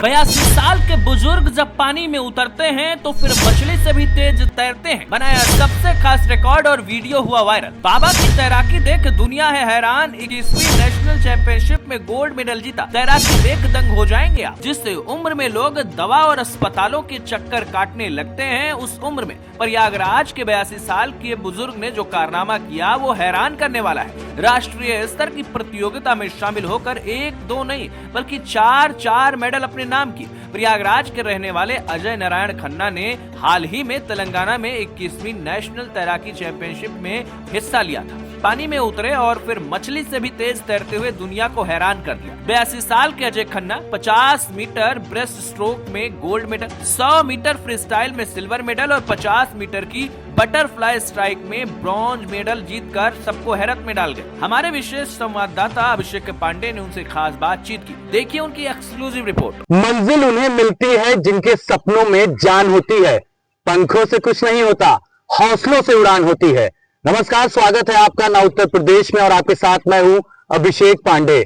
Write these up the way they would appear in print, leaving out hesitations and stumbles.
82 साल के बुजुर्ग जब पानी में उतरते हैं तो फिर मछली से भी तेज तैरते हैं। बनाया सबसे खास रिकॉर्ड और वीडियो हुआ वायरल। बाबा की तैराकी देख दुनिया है हैरान। 21वीं नेशनल चैंपियनशिप में गोल्ड मेडल जीता। तैराकी देख दंग हो जाएंगे आप। जिस उम्र में लोग दवा और अस्पतालों के चक्कर काटने लगते हैं, उस उम्र में प्रयागराज के 82 साल के बुजुर्ग ने जो कारनामा किया वो हैरान करने वाला है। राष्ट्रीय स्तर की प्रतियोगिता में शामिल होकर 1-2 नहीं बल्कि 4 मेडल अपने नाम की। प्रयागराज के रहने वाले अजय नारायण खन्ना ने हाल ही में तेलंगाना में 21वीं नेशनल तैराकी चैंपियनशिप में हिस्सा लिया था। पानी में उतरे और फिर मछली से भी तेज तैरते हुए दुनिया को हैरान कर दिया। 82 साल के Ajay Khanna 50 metre breaststroke में gold medal, 100 metre freestyle में सिल्वर मेडल और 50 मीटर की बटरफ्लाई स्ट्राइक में ब्रॉन्ज मेडल जीतकर सबको हैरत में डाल गए। हमारे विशेष संवाददाता अभिषेक पांडे ने उनसे खास बातचीत की। देखिए उनकी एक्सक्लूसिव रिपोर्ट। मंजिल उन्हें मिलती है जिनके सपनों में जान होती है। पंखों से कुछ नहीं होता, हौसलों से उड़ान होती है। नमस्कार, स्वागत है आपका नौ उत्तर प्रदेश में और आपके साथ मैं हूं अभिषेक पांडे।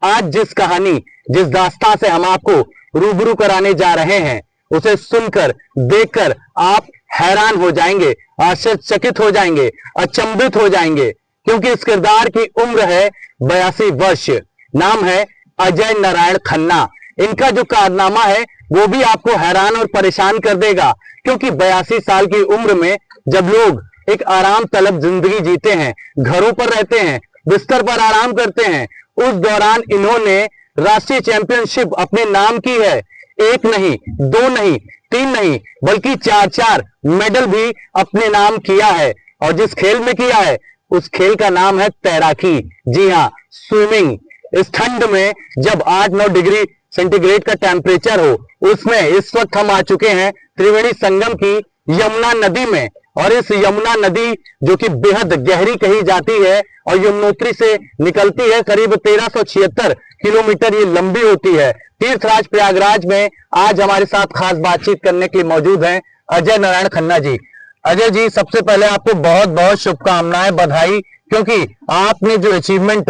आज जिस कहानी, जिस दास्तां से हम आपको रूबरू कराने जा रहे हैं, उसे सुनकर, देखकर आप हैरान हो जाएंगे, आश्चर्यचकित हो जाएंगे, अचंभित हो जाएंगे, क्योंकि इस किरदार की उम्र है 82 वर्ष। नाम है अजय नारायण खन्ना। इनका जो कारनामा है वो भी आपको हैरान और परेशान कर देगा, क्योंकि 82 साल की उम्र में जब लोग एक आराम तलब जिंदगी जीते हैं, घरों पर रहते हैं, बिस्तर पर आराम करते हैं, उस दौरान इन्होंने राष्ट्रीय चैंपियनशिप अपने नाम की है। 1 नहीं, 2 नहीं, 3 नहीं बल्कि 4 मेडल भी अपने नाम किया है। और जिस खेल में किया है उस खेल का नाम है तैराकी। जी हाँ, स्विमिंग। इस ठंड में जब 8-9 डिग्री सेंटीग्रेड का टेम्परेचर हो, उसमें इस वक्त हम आ चुके हैं त्रिवेणी संगम की यमुना नदी में। और इस यमुना नदी जो कि बेहद गहरी कही जाती है और यमुनोत्री से निकलती है, करीब 1376 किलोमीटर ये लंबी होती है। तीर्थराज प्रयागराज में आज हमारे साथ खास बातचीत करने के लिए मौजूद हैं अजय नारायण खन्ना जी। अजय जी, सबसे पहले आपको बहुत बहुत शुभकामनाएं, बधाई, क्योंकि आपने जो अचीवमेंट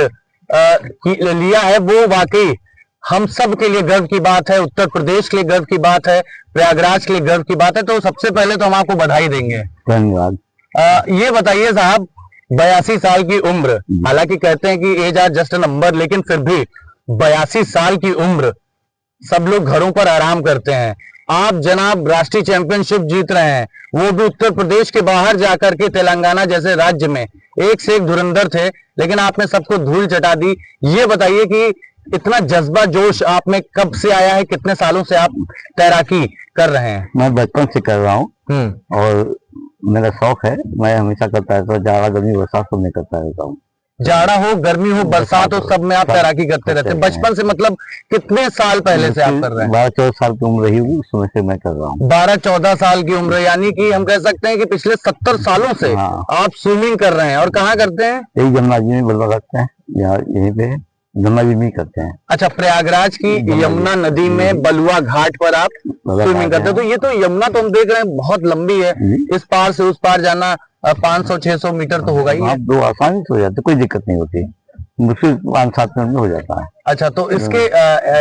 लिया है वो वाकई हम सब के लिए गर्व की बात है, उत्तर प्रदेश के लिए गर्व की बात है, प्रयागराज के लिए गर्व की बात है। तो सबसे पहले तो हम आपको बधाई देंगे। धन्यवाद। ये बताइए साहब, 82 साल की उम्र, हालांकि कहते हैं कि age are just a number, लेकिन फिर भी 82 साल की उम्र, सब लोग घरों पर आराम करते हैं। आप जनाब राष्ट्रीय चैंपियनशिप जीत रहे हैं, वो भी उत्तर प्रदेश के बाहर जाकर के। तेलंगाना जैसे राज्य में एक से एक धुरंधर थे, लेकिन आपने सबको धूल चटा दी। ये बताइए कि इतना जज्बा जोश आप में कब से आया है? कितने सालों से आप तैराकी कर रहे हैं? मैं बचपन से कर रहा हूँ और मेरा शौक है। मैं हमेशा करता रहता हूँ, जाड़ा गर्मी बरसात सब में करता रहता हूँ। जाड़ा हो, गर्मी हो, बरसात हो, सब में आप तैराकी करते रहते हैं। बचपन से मतलब कितने साल पहले से आप कर रहे हैं? 12-14 साल की उम्र रही हुई, उस समय से मैं कर रहा हूँ। 12-14 साल की उम्र, यानी कि हम कह सकते हैं कि पिछले 70 सालों से आप स्विमिंग कर रहे हैं। और कहाँ करते हैं? यही यमुना जी में बलवा करते हैं, यहाँ यहीं पे यमुना जी में करते हैं। अच्छा, प्रयागराज की यमुना नदी में बलुआ घाट पर आप स्विमिंग करते हैं। तो ये तो यमुना तो हम देख रहे हैं बहुत लंबी है, इस पार से उस पार जाना 500-600 मीटर तो होगा ही है। दो आसानी से हो जाते, कोई दिक्कत नहीं होती, मुश्किल 5-7 मिनट में हो जाता है। अच्छा, तो इसके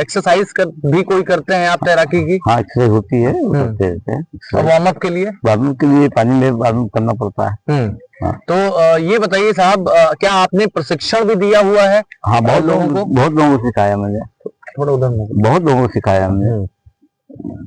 एक्सरसाइज भी कोई करते हैं आप तैराकी की? हाँ, एक्सरसाइज होती है, करते रहते हैं। वार्म अप के लिए? वार्म अप के लिए पानी में वार्म अप करना पड़ता है। हाँ। तो ये बताइए साहब, क्या आपने प्रशिक्षण भी दिया हुआ है? हाँ, बहुत लोगों को सिखाया मैंने। थोड़ा उधर बहुत लोगों को सिखाया हमने,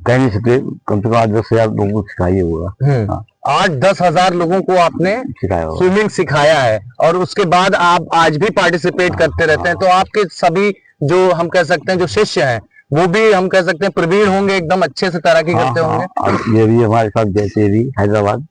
कह नहीं सकते, कम से कम 8-10 हजार लोगों को सिखाइए होगा। 8-10 हजार लोगों को आपने स्विमिंग सिखाया है और उसके बाद आप आज भी पार्टिसिपेट करते रहते हैं। तो आपके सभी जो हम कह सकते हैं जो शिष्य हैं वो भी हम कह सकते हैं प्रवीण होंगे, एकदम अच्छे से तैराकी करते होंगे। ये भी हमारे साथ जैसे भी हैदराबाद,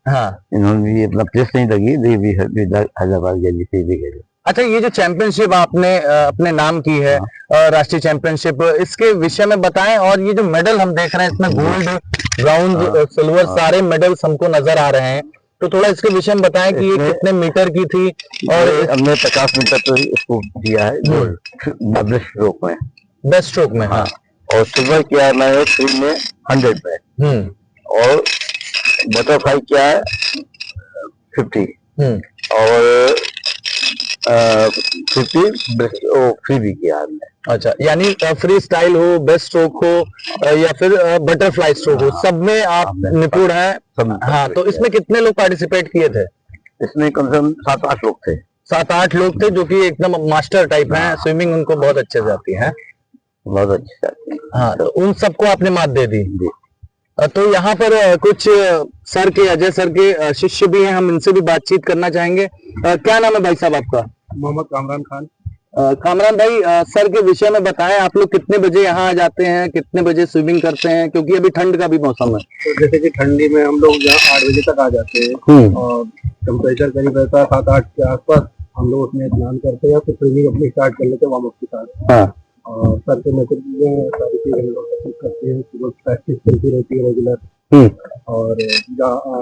इन्होंने भी अपना प्लेस नहीं लगी, ये भी हैदराबाद गए। अच्छा, ये जो चैंपियनशिप आपने अपने नाम की है, राष्ट्रीय चैंपियनशिप, इसके विषय में बताएं। और ये जो मेडल हम देख रहे हैं, इसमें गोल्ड, ब्राउन, सिल्वर सारे मेडल्स हमको नजर आ रहे हैं। तो थोड़ा इसके विषय में बताएं कि ये कितने मीटर की थी? और हमने 50 मीटर तो इसको दिया है गोल्ड, बेस्ट स्ट्रोक में। बेस्ट स्ट्रोक में, हाँ। और सिल्वर किया है मैंने 3 में 100 में, और बटरफ्लाई किया है 50, और फ्री भी किया हमने। अच्छा, यानी फ्री स्टाइल हो, बेस्ट स्ट्रोक हो या फिर बटरफ्लाई स्ट्रोक हो, सब में आप निपुण हैं। हाँ, तो इसमें कितने लोग पार्टिसिपेट किए थे? इसमें कम से कम 7-8 लोग थे। 7-8 लोग थे जो कि एकदम मास्टर टाइप हैं, स्विमिंग उनको बहुत अच्छे से आती है। बहुत अच्छी आती है। हाँ, तो उन सबको आपने मात दे दी। तो यहाँ पर कुछ सर के, अजय सर के शिष्य भी हैं, हम इनसे भी बातचीत करना चाहेंगे। क्या नाम है भाई साहब आपका? मोहम्मद कामरान खान। कामरान भाई, सर के विषय में बताएं, आप लोग कितने बजे यहाँ आ जाते हैं, कितने बजे स्विमिंग करते हैं, क्योंकि अभी ठंड का भी मौसम है। तो जैसे कि ठंडी में हम लोग यहाँ 8 बजे तक आ जाते हैं और टेम्परेचर करीब रहता है 7-8 के आसपास। हम लोग उसमें स्नान करते हैं, फिर स्विमिंग अपनी स्टार्ट कर लेते हैं वार्म अप के साथ। हाँ। और सर के नेतृत्व में सारी चीजें हम लोग प्रैक्टिस करते हैं, सुबह प्रैक्टिस चलती रहती है रेगुलर। और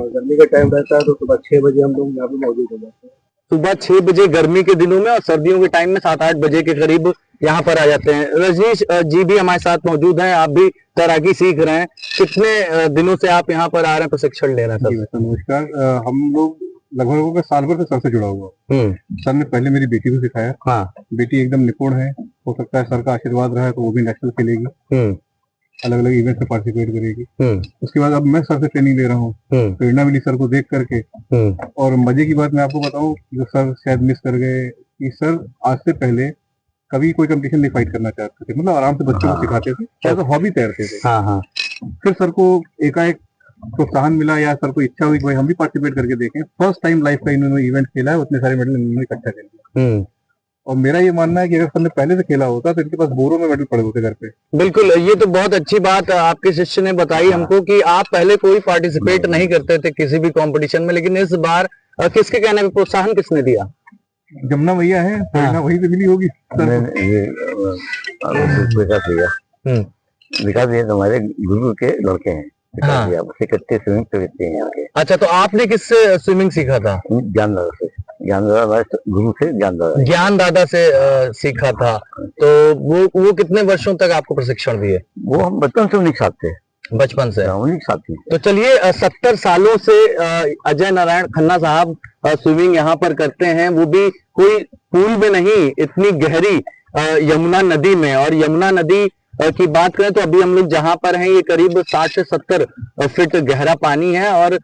गर्मी का टाइम रहता है तो सुबह 6 बजे हम लोग यहाँ पे मौजूद हो जाते हैं। सुबह 6 बजे गर्मी के दिनों में, और सर्दियों के टाइम में 7-8 बजे के करीब यहाँ पर आ जाते हैं। रजनीश जी भी हमारे साथ मौजूद हैं, आप भी तैराकी सीख रहे हैं। कितने दिनों से आप यहाँ पर आ रहे हैं, प्रशिक्षण ले रहे हैं? सर नमस्कार। हम लोग लगभग साल भर से सर से जुड़ा हुआ। सर ने पहले मेरी बेटी को सिखाया। हाँ। बेटी एकदम निपुण है, हो सकता है सर का आशीर्वाद रहा है तो वो भी नेशनल खेलेगी, अलग अलग इवेंट में पार्टिसिपेट करेगी। उसके बाद अब मैं सर से ट्रेनिंग ले रहा हूँ, प्रेरणा मिली सर को देख करके। और मजे की बात मैं आपको बताऊं, जो सर शायद मिस कर गए कि सर आज से पहले कभी कोई कंपटीशन नहीं फाइट करना चाहते थे, मतलब आराम से बच्चों को सिखाते थे, एज हॉबी तैरते थे। फिर सर को एकाएक प्रोत्साहन मिला या सर को इच्छा हुई कि भाई हम भी पार्टिसिपेट करके देखें। फर्स्ट टाइम लाइफ का इन्होंने इवेंट खेला है, उतने सारे मेडल इन्होंने इकट्ठा कर लिया। और मेरा ये मानना है कि अगर सर ने पहले से खेला होता तो इनके पास बोरों में मेडल पड़े होते घर पे। बिल्कुल, ये तो बहुत अच्छी बात आपके शिष्य ने बताई हमको कि आप पहले कोई पार्टिसिपेट नहीं करते थे किसी भी कंपटीशन में, लेकिन इस बार किसके कहने पे प्रोत्साहन किसने दिया? जमुना भैया है, प्रेरणा वहीं से मिली होगी। विकास ये हमारे गुरु के लड़के हैं। हाँ। स्विमिंग करते हैं यहाँ के। अच्छा, तो आपने किससे स्विमिंग सीखा था? ज्ञान दादा से। ज्ञान दादा गुरु से, ज्ञान दादा से सीखा था। तो वो कितने वर्षों तक आपको प्रशिक्षण दिए? वो हम बचपन से उन्हीं के साथ थे। बचपन से उन्हीं के साथ ही। तो चलिए, 70 सालों से अजय नारायण खन्ना साहब स्विमिंग यहाँ पर करते हैं, वो भी कोई पूल में नहीं, इतनी गहरी यमुना नदी में। और यमुना नदी की बात करें तो अभी हम लोग जहां पर हैं, ये करीब 60 से 70 फीट गहरा पानी है और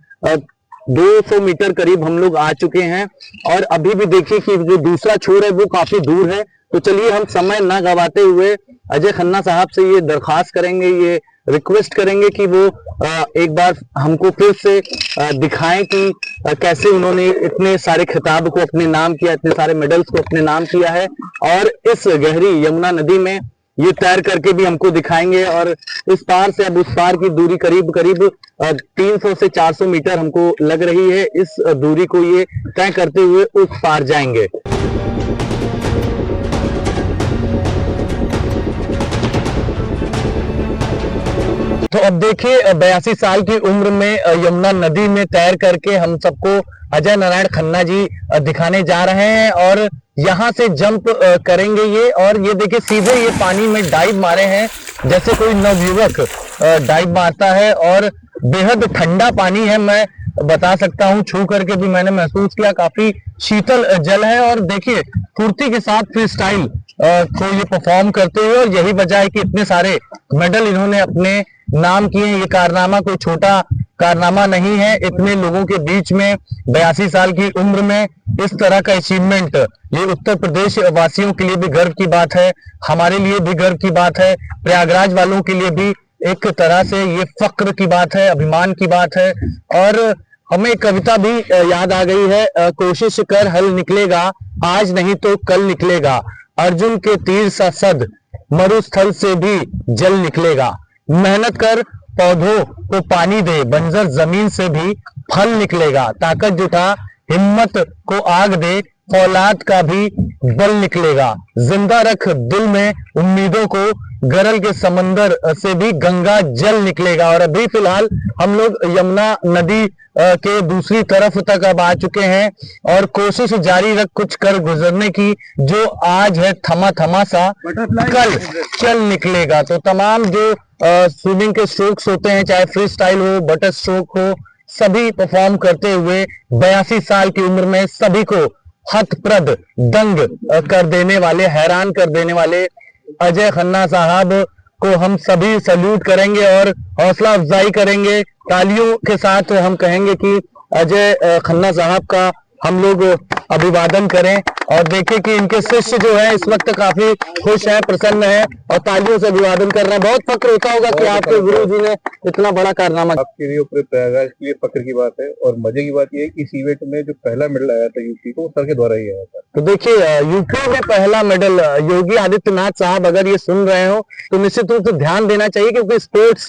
200 मीटर करीब हम लोग आ चुके हैं। और अभी भी देखिए कि जो दूसरा छोर है वो काफी दूर है। तो चलिए, हम समय ना गवाते हुए अजय खन्ना साहब से ये दरखास्त करेंगे, ये रिक्वेस्ट करेंगे कि वो एक बार हमको फिर से दिखाएं कि कैसे उन्होंने इतने सारे खिताब को अपने नाम किया, इतने सारे मेडल्स को अपने नाम किया है। और इस गहरी यमुना नदी में ये तैर करके भी हमको दिखाएंगे। और इस पार से अब उस पार की दूरी करीब 300 से 400 मीटर हमको लग रही है। इस दूरी को ये तय करते हुए उस पार जाएंगे। तो अब देखिए, 82 साल की उम्र में यमुना नदी में तैर करके हम सबको अजय नारायण खन्ना जी दिखाने जा रहे हैं। और यहाँ से जंप करेंगे ये, और ये देखिए सीधे ये पानी में डाइव मारे हैं, जैसे कोई नवयुवक डाइव मारता है। और बेहद ठंडा पानी है, मैं बता सकता हूँ, छू करके भी मैंने महसूस किया, काफी शीतल जल है। और देखिए, फुर्ती के साथ फ्री स्टाइल को ये परफॉर्म करते हुए, और यही वजह है कि इतने सारे मेडल इन्होंने अपने नाम किए। ये कारनामा कोई छोटा कारनामा नहीं है, इतने लोगों के बीच में 82 साल की उम्र में इस तरह का अचीवमेंट, ये उत्तर प्रदेश वासियों के लिए भी गर्व की बात है, हमारे लिए भी गर्व की बात है, प्रयागराज वालों के लिए भी एक तरह से ये फक्र की बात है, अभिमान की बात है। और हमें कविता भी याद आ गई है, कोशिश कर हल निकलेगा, आज नहीं तो कल निकलेगा, अर्जुन के तीर सा सद मरुस्थल से भी जल निकलेगा, मेहनत कर पौधों को पानी दे, बंजर जमीन से भी फल निकलेगा, ताकत जुटा हिम्मत को आग दे, फौलाद का भी बल निकलेगा, जिंदा रख दिल में उम्मीदों को, गरल के समंदर से भी गंगा जल निकलेगा। और अभी फिलहाल हम लोग यमुना नदी के दूसरी तरफ तक अब आ चुके हैं, और कोशिश जारी रख कुछ कर गुजरने की, जो आज है थमा थमा सा कल चल निकलेगा। तो तमाम जो स्विमिंग के स्ट्रोक्स होते हैं, चाहे फ्री स्टाइल हो, बटर स्ट्रोक हो, सभी परफॉर्म करते हुए 82 साल की उम्र में सभी को हतप्रद, दंग कर देने वाले, हैरान कर देने वाले अजय खन्ना साहब को हम सभी सल्यूट करेंगे और हौसला अफजाई करेंगे। तालियों के साथ हम कहेंगे कि अजय खन्ना साहब का हम लोग अभिवादन करें और देखें कि इनके शिष्य जो है इस वक्त काफी खुश हैं, प्रसन्न हैं और तालियों से अभिवादन कर रहे हैं। बहुत फक्र होता होगा कि आपके गुरु जी ने इतना बड़ा कारनामा। आपके लिए पूरे प्रयागराज के लिए फक्र की बात है और मजे की बात यह है कि इस इवेंट में जो पहला मेडल आया था यूपी को, सर के द्वारा ही आया था। तो देखिए यूपी में पहला मेडल, योगी आदित्यनाथ साहब अगर ये सुन रहे हो तो निश्चित रूप से ध्यान देना चाहिए, क्योंकि स्पोर्ट्स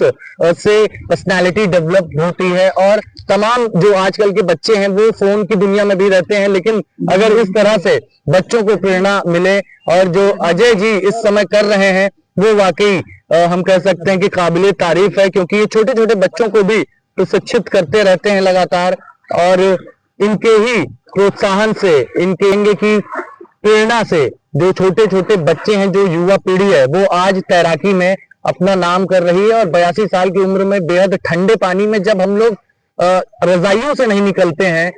से पर्सनालिटी डेवलप होती है और तमाम जो आजकल के बच्चे हैं वो फोन की दुनिया में भी रहते हैं, लेकिन अगर इस तरह से बच्चों को प्रेरणा मिले और जो अजय जी इस समय कर रहे हैं वो वाकई हम कह सकते हैं कि काबिले तारीफ है, क्योंकि ये छोटे छोटे बच्चों को भी प्रशिक्षित करते रहते हैं लगातार और इनके ही प्रोत्साहन से, इनके की प्रेरणा से जो छोटे छोटे बच्चे हैं, जो युवा पीढ़ी है, वो आज तैराकी में अपना नाम कर रही है। और 82 साल की उम्र में बेहद ठंडे पानी में जब हम लोग रजाइयों से नहीं निकलते हैं,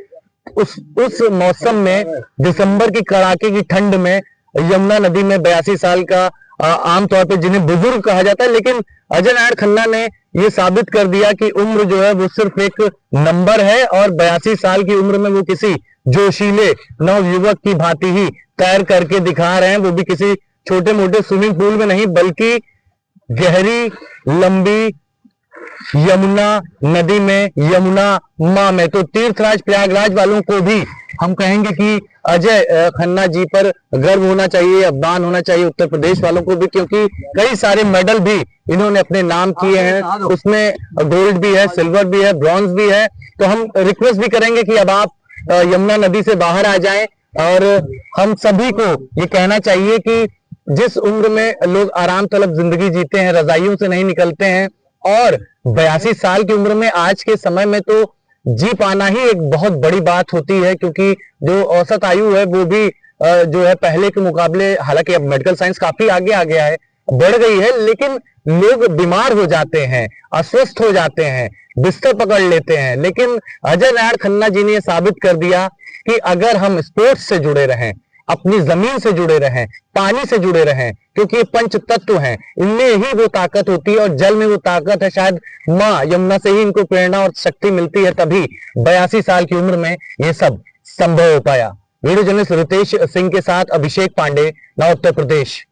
उस मौसम में दिसंबर की कड़ाके की ठंड में यमुना नदी में 82 साल का आमतौर पे जिन्हें बुजुर्ग कहा जाता है, लेकिन अजय नारायण खन्ना ने ये साबित कर दिया कि उम्र जो है वो सिर्फ एक नंबर है और 82 साल की उम्र में वो किसी जोशीले नवयुवक की भांति ही तैर करके दिखा रहे हैं, वो भी किसी छोटे मोटे स्विमिंग पूल में नहीं बल्कि गहरी लंबी यमुना नदी में, यमुना मां में। तो तीर्थराज प्रयागराज वालों को भी हम कहेंगे कि अजय खन्ना जी पर गर्व होना चाहिए, अभिमान होना चाहिए, उत्तर प्रदेश वालों को भी, क्योंकि कई सारे मेडल भी इन्होंने अपने नाम किए हैं। उसमें गोल्ड भी है, सिल्वर भी है, ब्रॉन्ज भी है। तो हम रिक्वेस्ट भी करेंगे कि अब आप यमुना नदी से बाहर आ जाएं और हम सभी को ये कहना चाहिए कि जिस उम्र में लोग आराम तलब जिंदगी जीते हैं, रजाइयों से नहीं निकलते हैं और 82 साल की उम्र में आज के समय में तो जी पाना ही एक बहुत बड़ी बात होती है, क्योंकि जो औसत आयु है वो भी जो है पहले के मुकाबले, हालांकि अब मेडिकल साइंस काफी आगे आ गया है, बढ़ गई है, लेकिन लोग बीमार हो जाते हैं, अस्वस्थ हो जाते हैं, बिस्तर पकड़ लेते हैं। लेकिन अजय नारायण खन्ना जी ने यह साबित कर दिया कि अगर हम स्पोर्ट्स से जुड़े रहें, अपनी जमीन से जुड़े रहें, पानी से जुड़े रहें, क्योंकि ये पंच तत्व हैं, इनमें ही वो ताकत होती है और जल में वो ताकत है। शायद माँ यमुना से ही इनको प्रेरणा और शक्ति मिलती है, तभी 82 साल की उम्र में ये सब संभव हो पाया। वीडियो जर्नलिस्ट रितेश सिंह के साथ अभिषेक पांडे, नौ उत्तर प्रदेश।